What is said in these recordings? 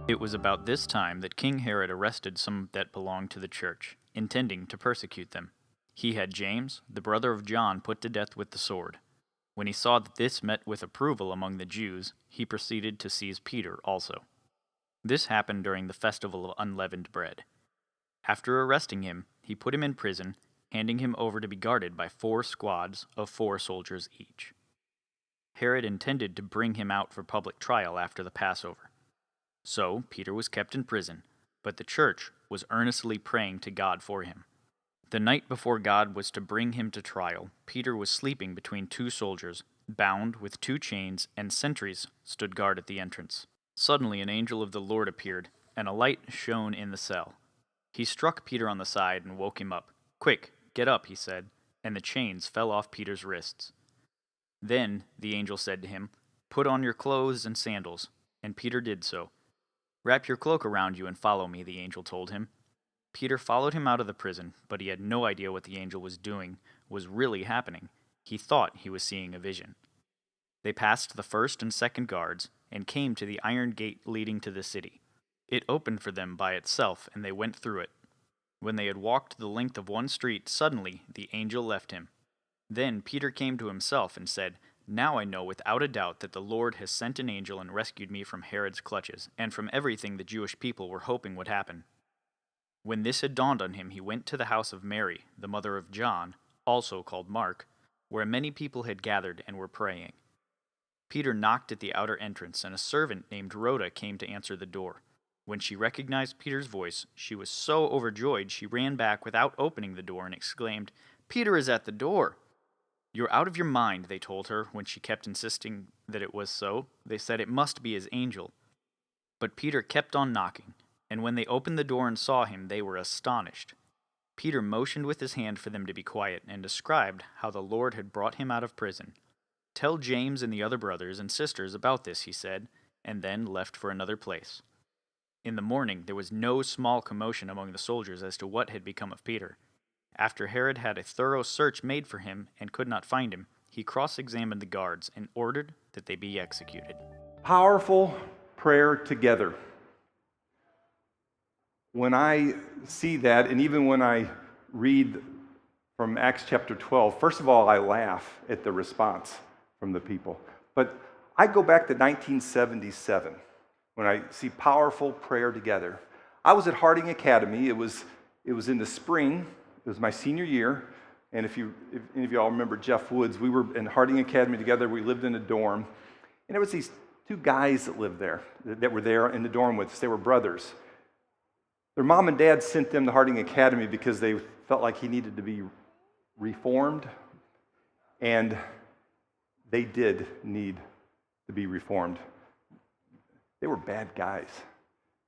It was about this time that King Herod arrested some that belonged to the church, intending to persecute them. He had James, the brother of John, put to death with the sword. When he saw that this met with approval among the Jews, he proceeded to seize Peter also. This happened during the festival of unleavened bread. After arresting him, he put him in prison, handing him over to be guarded by 4 squads of 4 soldiers each. Herod intended to bring him out for public trial after the Passover. So Peter was kept in prison, but the church was earnestly praying to God for him. The night before God was to bring him to trial, Peter was sleeping between 2 soldiers, bound with 2 chains, and sentries stood guard at the entrance. Suddenly an angel of the Lord appeared, and a light shone in the cell. He struck Peter on the side and woke him up. "Quick, get up," he said, and the chains fell off Peter's wrists. Then the angel said to him, "Put on your clothes and sandals," and Peter did so. "Wrap your cloak around you and follow me," the angel told him. Peter followed him out of the prison, but he had no idea what the angel was doing was really happening. He thought he was seeing a vision. They passed the first and second guards and came to the iron gate leading to the city. It opened for them by itself, and they went through it. When they had walked the length of one street, suddenly the angel left him. Then Peter came to himself and said, "Now I know without a doubt that the Lord has sent an angel and rescued me from Herod's clutches, and from everything the Jewish people were hoping would happen." When this had dawned on him, he went to the house of Mary, the mother of John, also called Mark, where many people had gathered and were praying. Peter knocked at the outer entrance, and a servant named Rhoda came to answer the door. When she recognized Peter's voice, she was so overjoyed she ran back without opening the door and exclaimed, "Peter is at the door!" "You're out of your mind," they told her. When she kept insisting that it was so, they said it must be his angel. But Peter kept on knocking, and when they opened the door and saw him, they were astonished. Peter motioned with his hand for them to be quiet and described how the Lord had brought him out of prison. "Tell James and the other brothers and sisters about this," he said, and then left for another place. In the morning there was no small commotion among the soldiers as to what had become of Peter. After Herod had a thorough search made for him and could not find him, he cross-examined the guards and ordered that they be executed. Powerful prayer together. When I see that, and even when I read from Acts chapter 12, first of all, I laugh at the response from the people. But I go back to 1977 when I see powerful prayer together. I was at Harding Academy. It was in the spring. It was my senior year. And if any of y'all remember Jeff Woods, we were in Harding Academy together. We lived in a dorm. And there was these 2 guys that lived there, that were there in the dorm with us. They were brothers. Their mom and dad sent them to Harding Academy because they felt like he needed to be reformed. And they did need to be reformed. They were bad guys.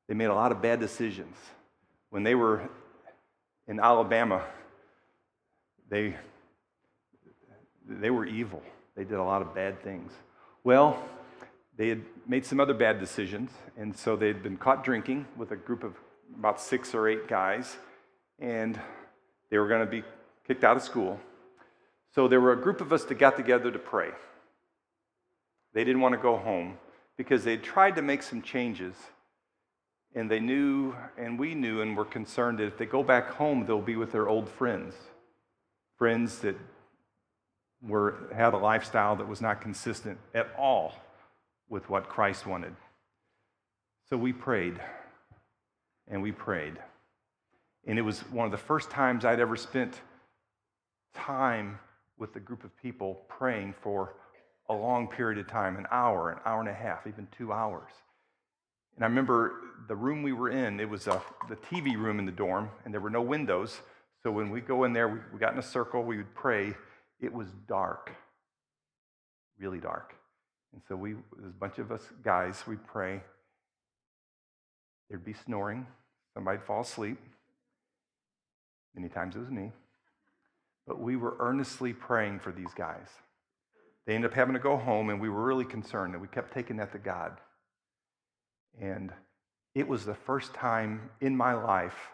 They made a lot of bad decisions. When they were in Alabama, they were evil. They did a lot of bad things. Well, they had made some other bad decisions, and so they'd been caught drinking with a group of about 6 or 8 guys, and they were going to be kicked out of school. So there were a group of us that got together to pray. They didn't want to go home because they'd tried to make some changes, and they knew, and we knew, and were concerned that if they go back home, they'll be with their old friends that had a lifestyle that was not consistent at all with what Christ wanted. So we prayed, and we prayed. And it was one of the first times I'd ever spent time with a group of people praying for a long period of time, an hour and a half, even 2 hours. And I remember the room we were in, it was the TV room in the dorm, and there were no windows. So when we go in there, we got in a circle, we would pray. It was dark, really dark. And so there's a bunch of us guys, we'd pray. There'd be snoring. Somebody'd fall asleep. Many times it was me. But we were earnestly praying for these guys. They ended up having to go home, and we were really concerned, and we kept taking that to God. And it was the first time in my life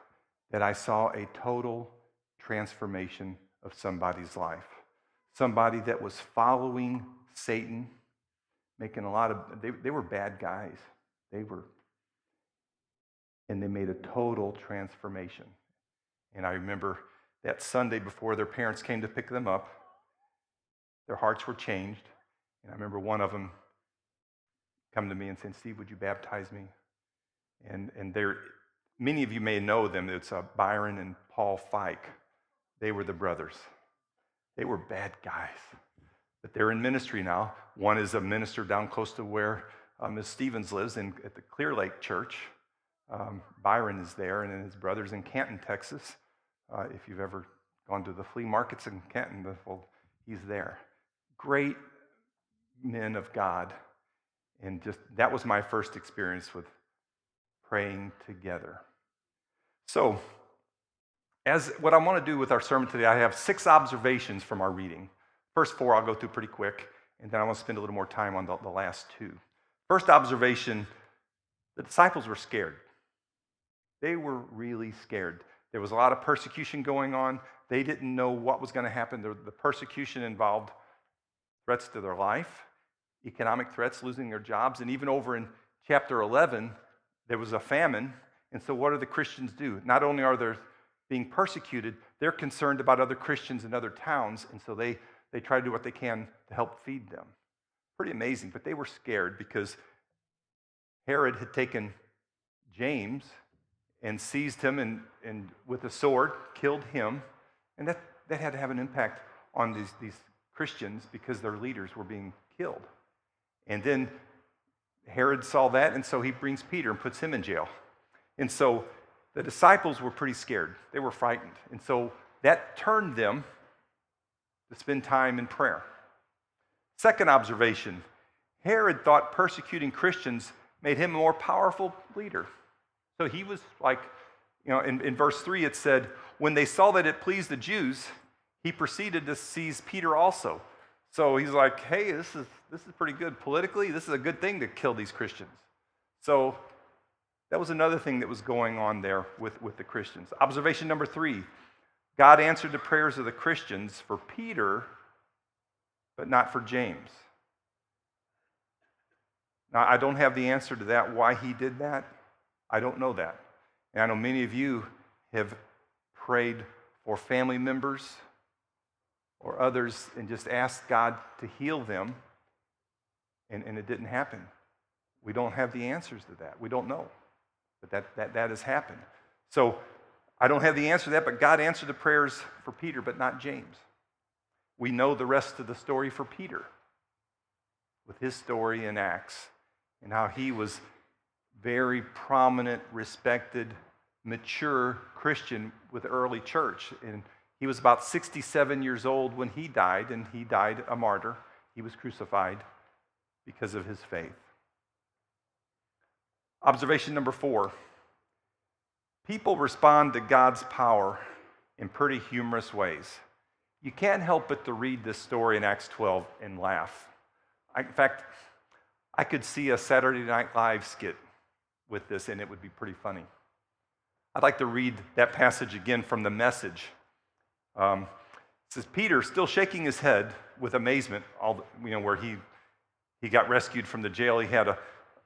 that I saw a total transformation of somebody's life. Somebody that was following Satan, making a lot of, they were bad guys. and they made a total transformation. And I remember that Sunday before their parents came to pick them up, their hearts were changed. And I remember one of them come to me and saying, "Steve, would you baptize me?" And many of you may know them. It's Byron and Paul Fike. They were the brothers. They were bad guys, but they're in ministry now. One is a minister down close to where Ms. Stevens lives at the Clear Lake Church. Byron is there, and then his brother's in Canton, Texas. If you've ever gone to the flea markets in Canton, well, he's there. Great men of God. And just that was my first experience with praying together. So, as what I want to do with our sermon today, I have 6 observations from our reading. First 4 I'll go through pretty quick, and then I want to spend a little more time on the last 2. First observation, the disciples were scared. They were really scared. There was a lot of persecution going on. They didn't know what was going to happen. The persecution involved threats to their life, economic threats, losing their jobs, and even over in chapter 11, there was a famine. And so what do the Christians do? Not only are they being persecuted, they're concerned about other Christians in other towns, and so they try to do what they can to help feed them. Pretty amazing, but they were scared because Herod had taken James and seized him and with a sword killed him, and that had to have an impact on these Christians because their leaders were being killed. And then Herod saw that, and so he brings Peter and puts him in jail. And so the disciples were pretty scared. They were frightened. And so that turned them to spend time in prayer. Second observation, Herod thought persecuting Christians made him a more powerful leader. So he was like, in verse 3 it said, when they saw that it pleased the Jews, he proceeded to seize Peter also. So he's like, hey, this is pretty good politically. This is a good thing to kill these Christians. So that was another thing that was going on there with the Christians. Observation number 3, God answered the prayers of the Christians for Peter, but not for James. Now, I don't have the answer to that, why he did that. I don't know that. And I know many of you have prayed for family members or others and just asked God to heal them, and it didn't happen. We don't have the answers to that. We don't know. But that has happened. So I don't have the answer to that, but God answered the prayers for Peter, but not James. We know the rest of the story for Peter with his story in Acts and how he was very prominent, respected, mature Christian with the early church. And he was about 67 years old when he died, and he died a martyr. He was crucified because of his faith. Observation number 4. People respond to God's power in pretty humorous ways. You can't help but to read this story in Acts 12 and laugh. In fact, I could see a Saturday Night Live skit with this, and it would be pretty funny. I'd like to read that passage again from the Message. It says, Peter, still shaking his head with amazement, where he got rescued from the jail. He had a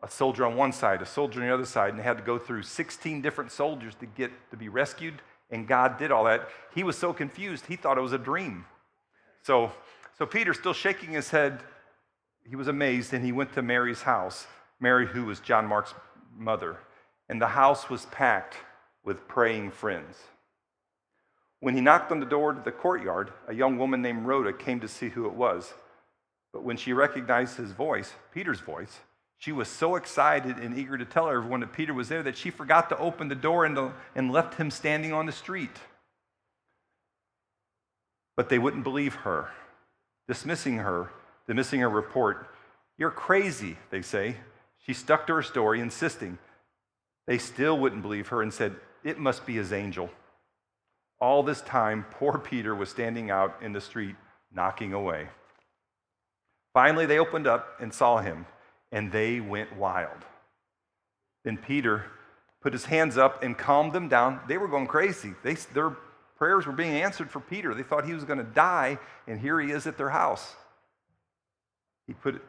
soldier on one side, a soldier on the other side, and they had to go through 16 different soldiers to be rescued, and God did all that. He was so confused, he thought it was a dream. So Peter, still shaking his head, he was amazed, and he went to Mary's house, Mary, who was John Mark's mother, and the house was packed with praying friends. When he knocked on the door to the courtyard, a young woman named Rhoda came to see who it was. But when she recognized his voice, Peter's voice, she was so excited and eager to tell everyone that Peter was there that she forgot to open the door and left him standing on the street. But they wouldn't believe her, dismissing her report. You're crazy, they say. She stuck to her story, insisting. They still wouldn't believe her and said, it must be his angel. All this time, poor Peter was standing out in the street, knocking away. Finally, they opened up and saw him, and they went wild. Then Peter put his hands up and calmed them down. They were going crazy. Their prayers were being answered for Peter. They thought he was going to die, and here he is at their house.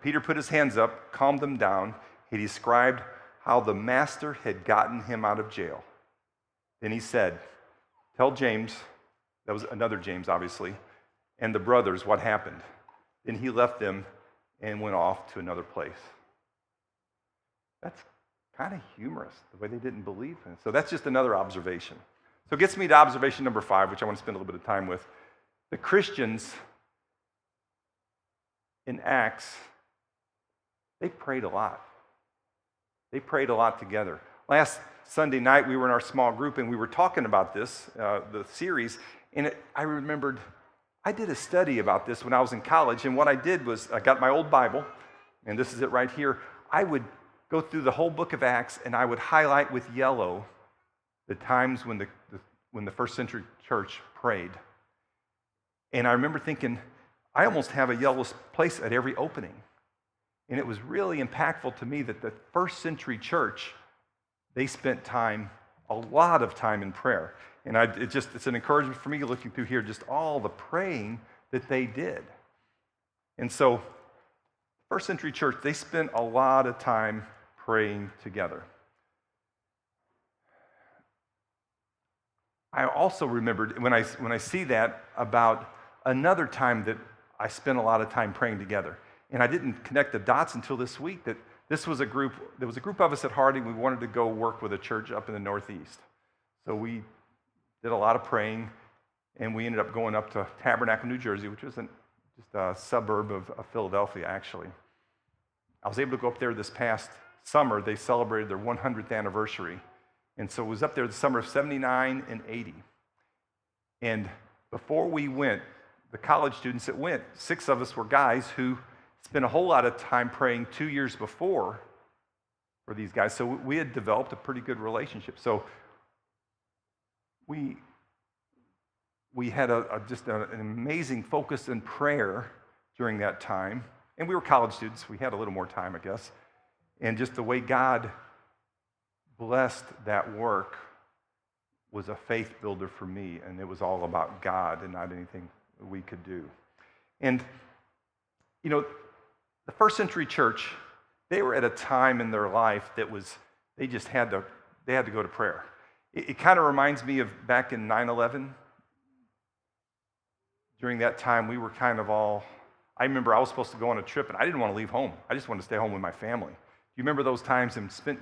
Peter put his hands up, calmed them down. He described how the master had gotten him out of jail. Then he said, tell James, that was another James obviously, and the brothers what happened. Then he left them and went off to another place. That's kind of humorous, the way they didn't believe him. So that's just another observation. So it gets me to observation number 5, which I want to spend a little bit of time with. The Christians in Acts, they prayed a lot. They prayed a lot together. Last Sunday night, we were in our small group, and we were talking about this, the series, and I remembered I did a study about this when I was in college, and what I did was I got my old Bible, and this is it right here. I would go through the whole book of Acts, and I would highlight with yellow the times when the first century church prayed. And I remember thinking, I almost have a yellow place at every opening. And it was really impactful to me that the first century church, they spent time, a lot of time in prayer. And it's an encouragement for me looking through here, just all the praying that they did. And so, first century church, they spent a lot of time praying together. I also remembered when I see that about another time that I spent a lot of time praying together. And I didn't connect the dots until this week that there was a group of us at Harding. We wanted to go work with a church up in the Northeast. So we did a lot of praying, and we ended up going up to Tabernacle, New Jersey, which was just a suburb of Philadelphia, actually. I was able to go up there this past summer. They celebrated their 100th anniversary. And so it was up there the summer of 79 and 80. And before we went, the college students that went, 6 of us were guys who spent a whole lot of time praying 2 years before for these guys. So we had developed a pretty good relationship. So we had just an amazing focus in prayer during that time. And we were college students. We had a little more time, I guess. And just the way God blessed that work was a faith builder for me. And it was all about God and not anything we could do. And, you know, the first century church, they were at a time in their life that they had to go to prayer. It kind of reminds me of back in 9/11. During that time, we were kind of I remember I was supposed to go on a trip, and I didn't want to leave home. I just wanted to stay home with my family. Do you remember those times and spent,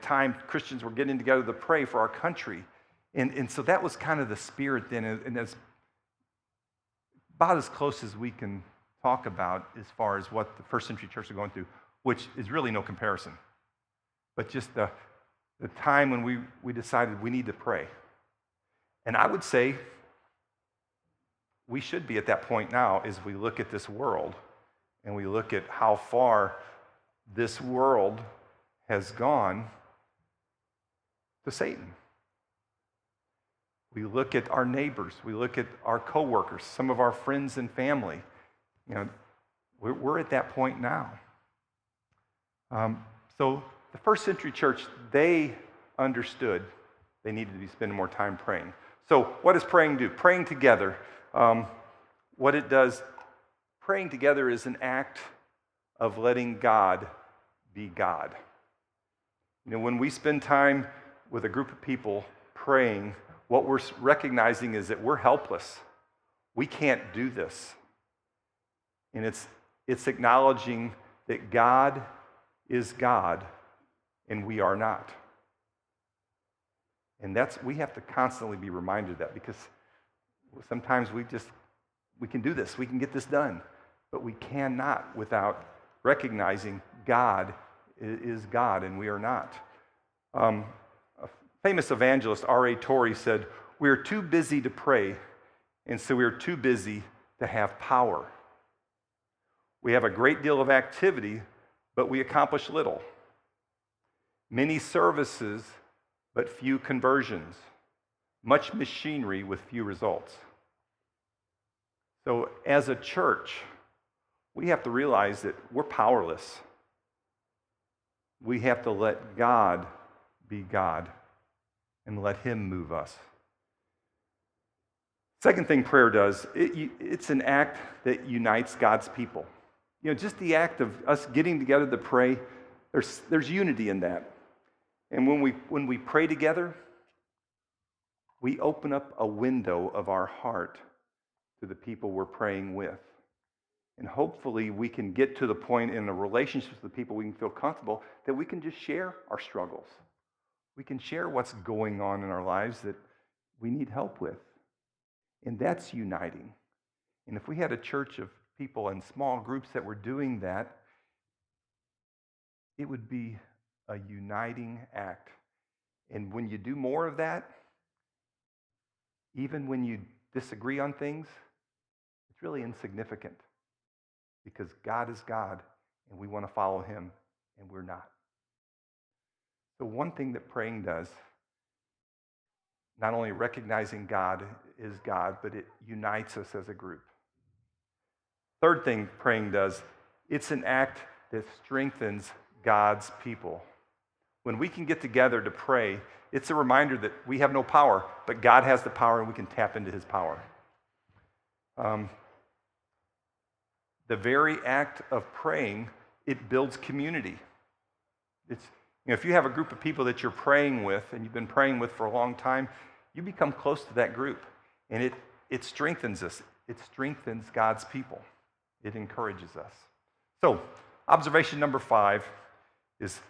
time Christians were getting together to pray for our country? And so that was kind of the spirit then, and that's about as close as we can talk about as far as what the first century church are going through, which is really no comparison. But just the time when we decided we need to pray. And I would say we should be at that point now as we look at this world and we look at how far this world has gone to Satan. We look at our neighbors, we look at our coworkers, some of our friends and family. We're at that point now. So the first century church, they understood they needed to be spending more time praying. So what does praying do? Praying together, what it does, praying together is an act of letting God be God. When we spend time with a group of people praying, what we're recognizing is that we're helpless. We can't do this. And it's acknowledging that God is God and we are not. And we have to constantly be reminded of that, because sometimes we can do this, we can get this done, but we cannot without recognizing God is God and we are not. A famous evangelist, Awtrey, said, "We are too busy to pray, and so we are too busy to have power. We have a great deal of activity, but we accomplish little. Many services, but few conversions. Much machinery with few results." So as a church, we have to realize that we're powerless. We have to let God be God and let Him move us. Second thing prayer does, it's an act that unites God's people. Just the act of us getting together to pray, there's unity in that. And when we pray together, we open up a window of our heart to the people we're praying with. And hopefully we can get to the point in a relationship with the people we can feel comfortable that we can just share our struggles. We can share what's going on in our lives that we need help with. And that's uniting. And if we had a church of people in small groups that were doing that, it would be a uniting act. And when you do more of that, even when you disagree on things, it's really insignificant because God is God and we want to follow him and we're not. So one thing that praying does, not only recognizing God is God, but it unites us as a group. Third thing praying does, it's an act that strengthens God's people. When we can get together to pray, it's a reminder that we have no power, but God has the power and we can tap into his power. The very act of praying, it builds community. If you have a group of people that you're praying with and you've been praying with for a long time, you become close to that group. And it strengthens us. It strengthens God's people. It encourages us. So, observation number 5 is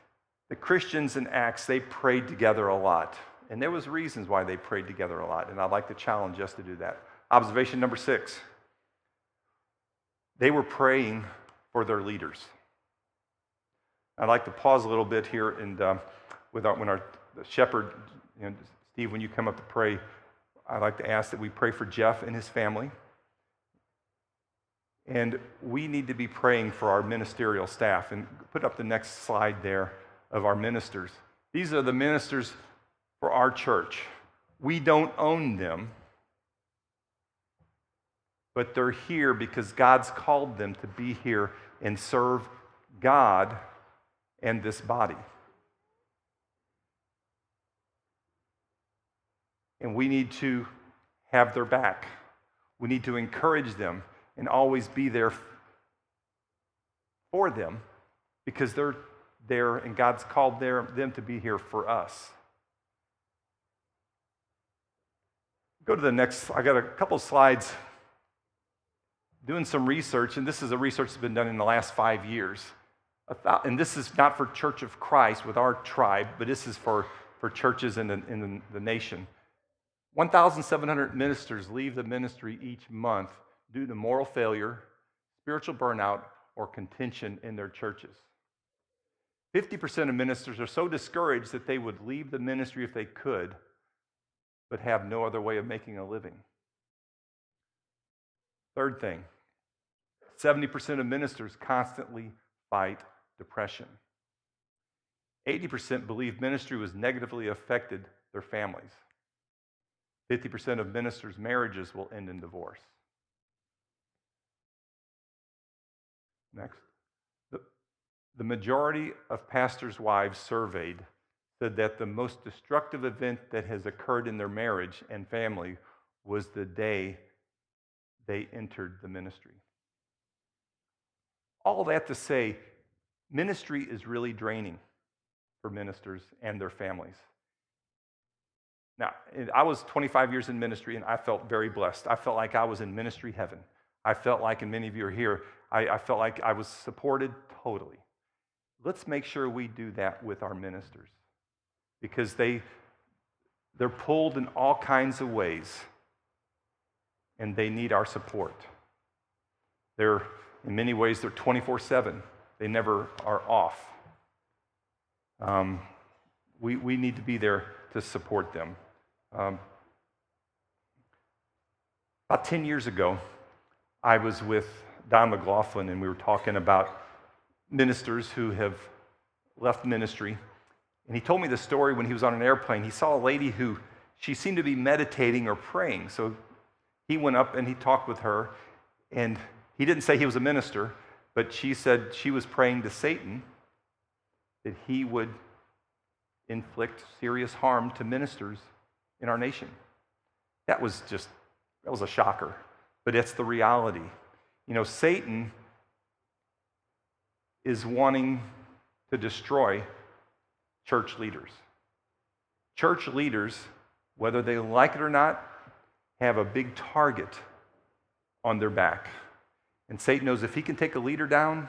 the Christians in Acts, they prayed together a lot. And there was reasons why they prayed together a lot. And I'd like to challenge us to do that. Observation number 6. They were praying for their leaders. I'd like to pause a little bit here and when our shepherd, Steve, when you come up to pray, I'd like to ask that we pray for Jeff and his family. And we need to be praying for our ministerial staff. And put up the next slide there of our ministers. These are the ministers for our church. We don't own them, but they're here because God's called them to be here and serve God and this body. And we need to have their back. We need to encourage them and always be there for them because they're there and God's called them to be here for us. Go to the next. I got a couple slides doing some research, and this is a research that's been done in the last 5 years. And this is not for Church of Christ with our tribe, but this is for churches in the nation. 1,700 ministers leave the ministry each month due to moral failure, spiritual burnout, or contention in their churches. 50% of ministers are so discouraged that they would leave the ministry if they could, but have no other way of making a living. Third thing, 70% of ministers constantly fight depression. 80% believe ministry was negatively affected their families. 50% of ministers' marriages will end in divorce. Next. The majority of pastors' wives surveyed said that the most destructive event that has occurred in their marriage and family was the day they entered the ministry. All that to say, ministry is really draining for ministers and their families. Now, I was 25 years in ministry, and I felt very blessed. I felt like I was in ministry heaven. I felt like, and many of you are here, I felt like I was supported totally. Let's make sure we do that with our ministers because they're pulled in all kinds of ways, and they need our support. In many ways, they're 24/7. They never are off. We need to be there to support them. About 10 years ago, I was with Don McLaughlin, and we were talking about ministers who have left ministry. And he told me the story when he was on an airplane. He saw a lady who, she seemed to be meditating or praying. So he went up and he talked with her, and he didn't say he was a minister, but she said she was praying to Satan that he would inflict serious harm to ministers in our nation. That was a shocker, but it's the reality. Satan is wanting to destroy church leaders. church leaders, whether they like it or not, have a big target on their back. And Satan knows if he can take a leader down,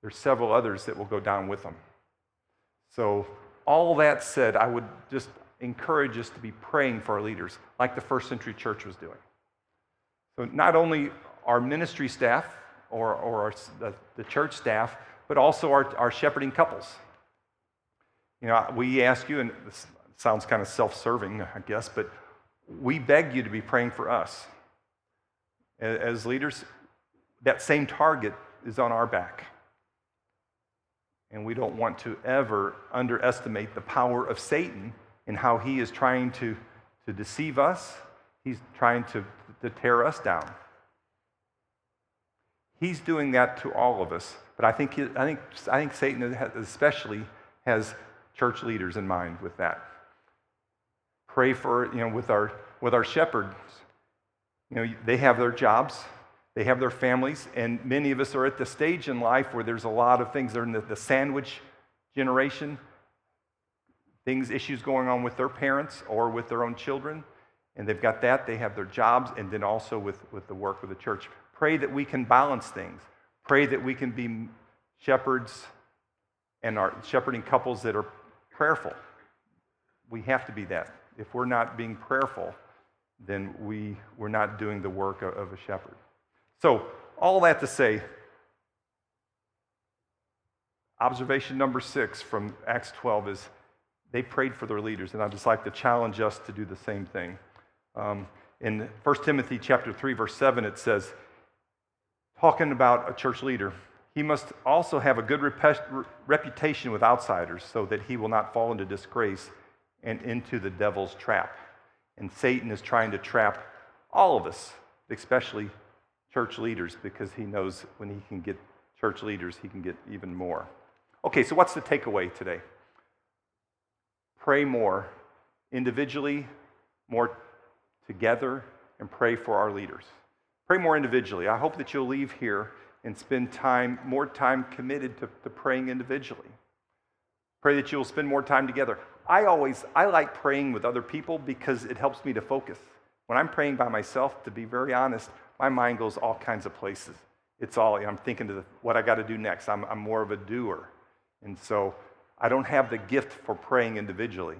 there's several others that will go down with them. So all that said, I would just encourage us to be praying for our leaders, like the first century church was doing. So not only our ministry staff or the church staff, but also our shepherding couples. You know, we ask you, and this sounds kind of self-serving, I guess, but we beg you to be praying for us. As leaders, that same target is on our back. And we don't want to ever underestimate the power of Satan and how he is trying to deceive us. He's trying to tear us down. He's doing that to all of us. But I think Satan especially has church leaders in mind with that. Pray for, with our shepherds. They have their jobs, they have their families, and many of us are at the stage in life where there's a lot of things. They're in the sandwich generation, issues going on with their parents or with their own children, and they've got that. They have their jobs, and then also with the work of the church. Pray that we can balance things. Pray that we can be shepherds and our shepherding couples that are prayerful. We have to be that. If we're not being prayerful, then we're not doing the work of a shepherd. So, all that to say, observation number 6 from Acts 12 is they prayed for their leaders, and I'd just like to challenge us to do the same thing. In 1 Timothy chapter 3, verse 7, it says, talking about a church leader, he must also have a good reputation with outsiders so that he will not fall into disgrace and into the devil's trap. And Satan is trying to trap all of us, especially church leaders, because he knows when he can get church leaders, he can get even more. Okay, so what's the takeaway today? Pray more individually, more together, and pray for our leaders. Pray more individually. I hope that you'll leave here and spend more time committed to praying individually. Pray that you'll spend more time together. I like praying with other people because it helps me to focus. When I'm praying by myself, to be very honest, my mind goes all kinds of places. I'm thinking to what I got to do next. I'm more of a doer. And so I don't have the gift for praying individually.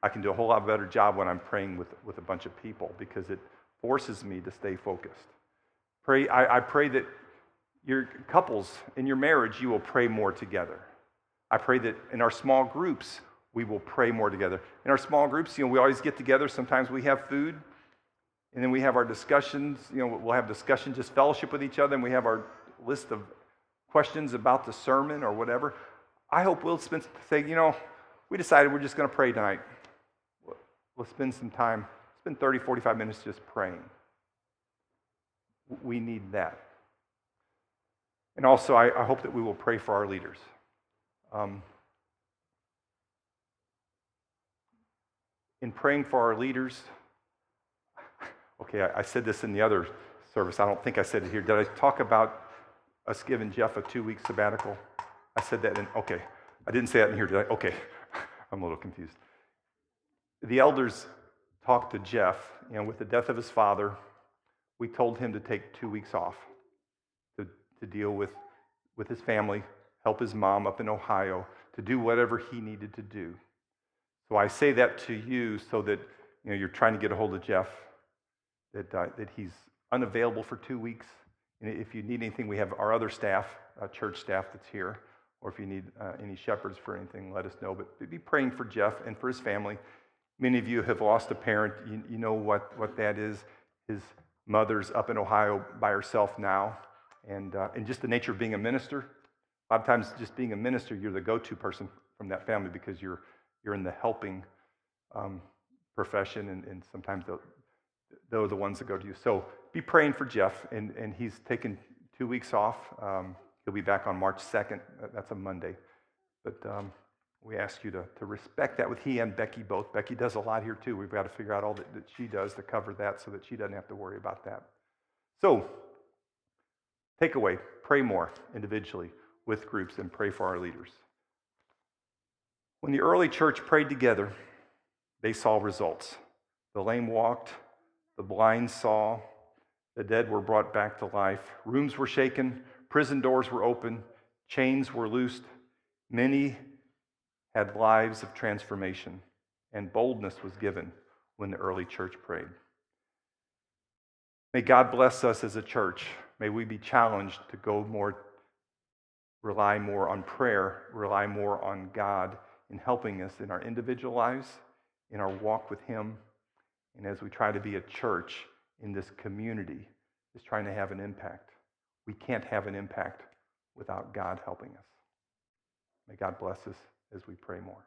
I can do a whole lot better job when I'm praying with a bunch of people because it forces me to stay focused. I pray that your couples, in your marriage, you will pray more together. I pray that in our small groups, we will pray more together. In our small groups, we always get together. Sometimes we have food, and then we have our discussions. We'll have discussions, just fellowship with each other, and we have our list of questions about the sermon or whatever. I hope we'll say, we decided we're just going to pray tonight. We'll spend some time, 30, 45 minutes just praying. We need that. And also, I hope that we will pray for our leaders. In praying for our leaders, okay, I said this in the other service. I don't think I said it here. Did I talk about us giving Jeff a 2-week sabbatical? I said that okay. I didn't say that in here, did I? Okay. I'm a little confused. The elders talked to Jeff, with the death of his father, we told him to take 2 weeks off to deal with his family, help his mom up in Ohio, to do whatever he needed to do. So I say that to you so that you're trying to get a hold of Jeff, that he's unavailable for 2 weeks. And if you need anything, we have our other staff, church staff that's here, or if you need any shepherds for anything, let us know. But be praying for Jeff and for his family. Many of you have lost a parent. You know what that is. His mother's up in Ohio by herself now. And just the nature of being a minister, a lot of times just being a minister, you're the go-to person from that family because you're in the helping profession, and sometimes they're the ones that go to you. So be praying for Jeff, and he's taken 2 weeks off. He'll be back on March 2nd. That's a Monday. But we ask you to respect that with he and Becky both. Becky does a lot here too. We've got to figure out all that she does to cover that so that she doesn't have to worry about that. So, takeaway, pray more individually with groups and pray for our leaders. When the early church prayed together, they saw results. The lame walked, the blind saw, the dead were brought back to life, rooms were shaken, prison doors were open, chains were loosed. Many had lives of transformation, and boldness was given when the early church prayed. May God bless us as a church. May we be challenged to rely more on prayer, rely more on God in helping us in our individual lives, in our walk with Him, and as we try to be a church in this community is trying to have an impact. We can't have an impact without God helping us. May God bless us as we pray more.